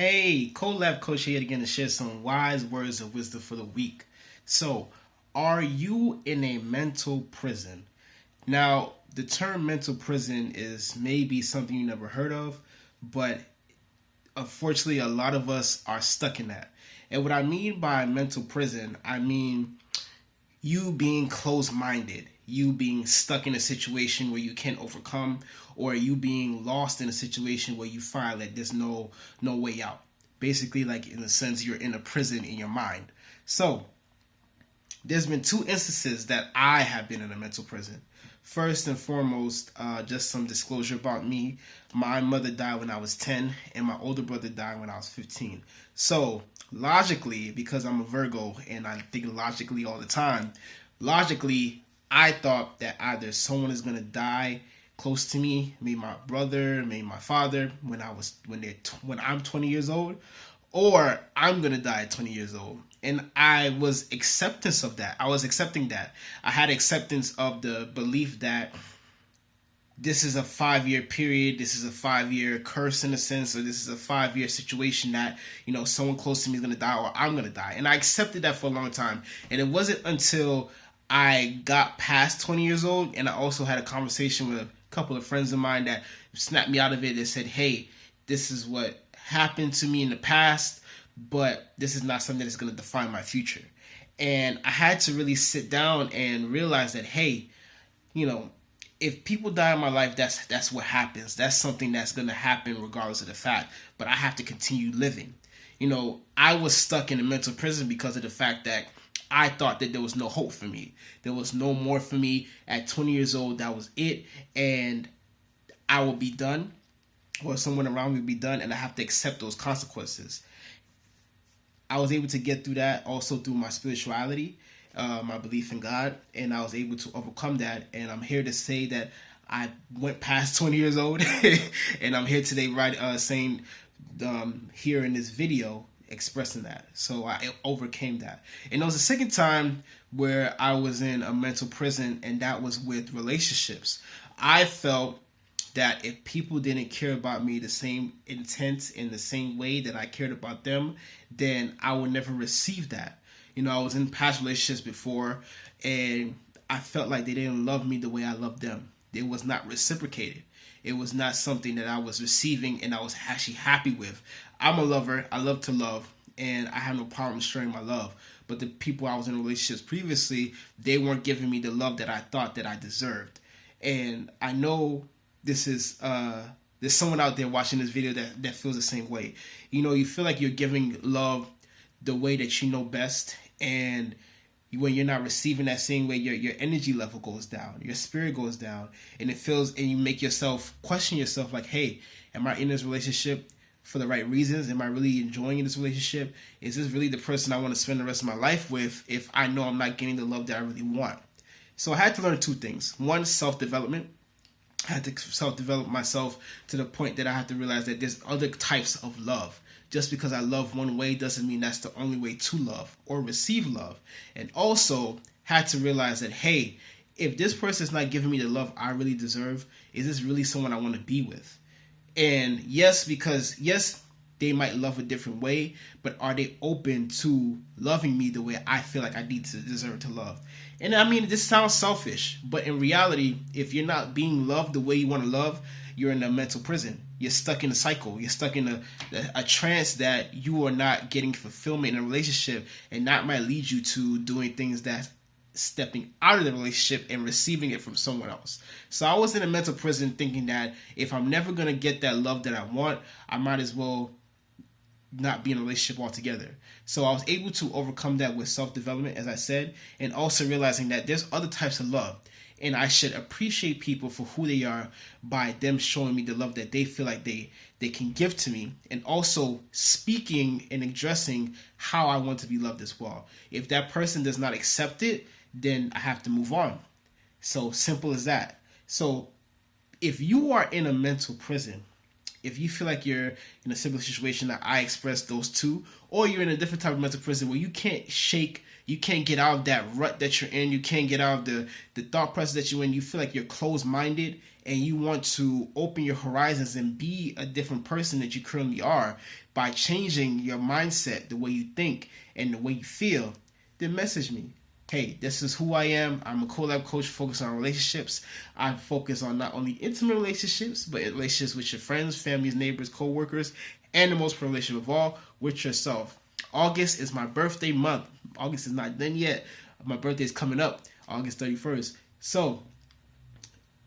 Hey, Colab Coach here again to share some wise words of wisdom for the week. So, are you in a mental prison? Now, the term mental prison is maybe something you never heard of, but unfortunately, a lot of us are stuck in that. And what I mean by mental prison, I mean you being closed minded, you being stuck in a situation where you can't overcome, or you being lost in a situation where you find that there's no way out. Basically, like in a sense, you're in a prison in your mind. So there's been two instances that I have been in a mental prison. First and foremost, just some disclosure about me. My mother died when I was 10, and my older brother died when I was 15. So, logically, because I'm a Virgo and I think logically all the time, logically, I thought that either someone is going to die close to me, maybe my brother, maybe my father, when I'm 20 years old, or I'm gonna die at 20 years old. And I was acceptance of that. I was accepting that. I had acceptance of the belief that this is a 5 year period, this is a 5 year curse in a sense, or this is a 5 year situation that, someone close to me is gonna die or I'm gonna die. And I accepted that for a long time. And it wasn't until I got past 20 years old and I also had a conversation with a couple of friends of mine that snapped me out of it. That said, hey, this is what happened to me in the past, but this is not something that's going to define my future. And I had to really sit down and realize that, hey, if people die in my life, that's what happens. That's something that's going to happen regardless of the fact. But I have to continue living. I was stuck in a mental prison because of the fact that I thought that there was no hope for me. There was no more for me. At 20 years old, that was it. And I will be done, or someone around me will be done, and I have to accept those consequences. I was able to get through that also through my spirituality, my belief in God, and I was able to overcome that. And I'm here to say that I went past 20 years old, and I'm here today, saying here in this video, expressing that. So I overcame that. And it was the second time where I was in a mental prison, and that was with relationships. I felt that if people didn't care about me the same intent in the same way that I cared about them, then I would never receive that. I was in past relationships before, and I felt like they didn't love me the way I loved them. It was not reciprocated. It was not something that I was receiving and I was actually happy with. I'm a lover. I love to love, and I have no problem sharing my love. But the people I was in relationships previously, they weren't giving me the love that I thought that I deserved. And I know there's someone out there watching this video that feels the same way. You feel like you're giving love the way that you know best, and when you're not receiving that same way, your energy level goes down, your spirit goes down, and you make yourself question yourself like, hey, am I in this relationship for the right reasons? Am I really enjoying this relationship? Is this really the person I want to spend the rest of my life with if I know I'm not getting the love that I really want? So I had to learn two things. One, self-development. I had to self-develop myself to the point that I had to realize that there's other types of love. Just because I love one way doesn't mean that's the only way to love or receive love. And also had to realize that, hey, if this person's not giving me the love I really deserve, is this really someone I want to be with? And yes, they might love a different way, but are they open to loving me the way I feel like I deserve to love? And I mean, this sounds selfish, but in reality, if you're not being loved the way you want to love, you're in a mental prison. You're stuck in a cycle. You're stuck in a trance that you are not getting fulfillment in a relationship, and that might lead you to doing things that's stepping out of the relationship and receiving it from someone else. So I was in a mental prison thinking that if I'm never going to get that love that I want, I might as well not be in a relationship altogether. So I was able to overcome that with self-development, as I said, and also realizing that there's other types of love. And I should appreciate people for who they are by them showing me the love that they feel like they can give to me. And also speaking and addressing how I want to be loved as well. If that person does not accept it, then I have to move on. So simple as that. So if you are in a mental prison, if you feel like you're in a similar situation that I expressed those two, or you're in a different type of mental prison where you can't get out of that rut that you're in, you can't get out of the thought process that you're in, you feel like you're closed-minded and you want to open your horizons and be a different person that you currently are by changing your mindset, the way you think and the way you feel, then message me. Hey, this is who I am. I'm a collab coach focused on relationships. I focus on not only intimate relationships, but relationships with your friends, families, neighbors, co-workers, and the most important relationship of all, with yourself. August is my birthday month. August is not done yet. My birthday is coming up, August 31st. So,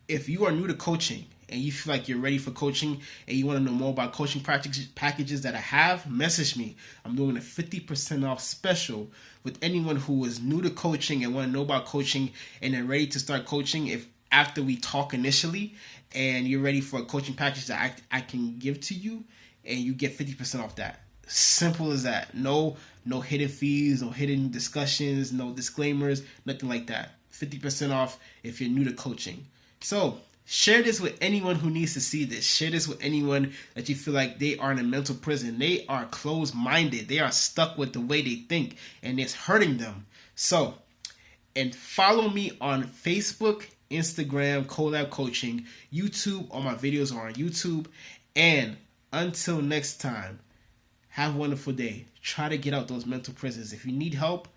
if you are new to coaching and you feel like you're ready for coaching and you want to know more about coaching packages that I have, message me. I'm doing a 50% off special with anyone who is new to coaching and want to know about coaching and they're ready to start coaching. If after we talk initially and you're ready for a coaching package that I can give to you, and you get 50% off that. Simple as that. No hidden fees, no hidden discussions, no disclaimers, nothing like that. 50% off if you're new to coaching. So share this with anyone who needs to see this. Share this with anyone that you feel like they are in a mental prison. They are closed-minded. They are stuck with the way they think, and it's hurting them. So, and follow me on Facebook, Instagram, Collab Coaching, YouTube. All my videos are on YouTube. And until next time, have a wonderful day. Try to get out those mental prisons. If you need help,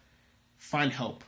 find help.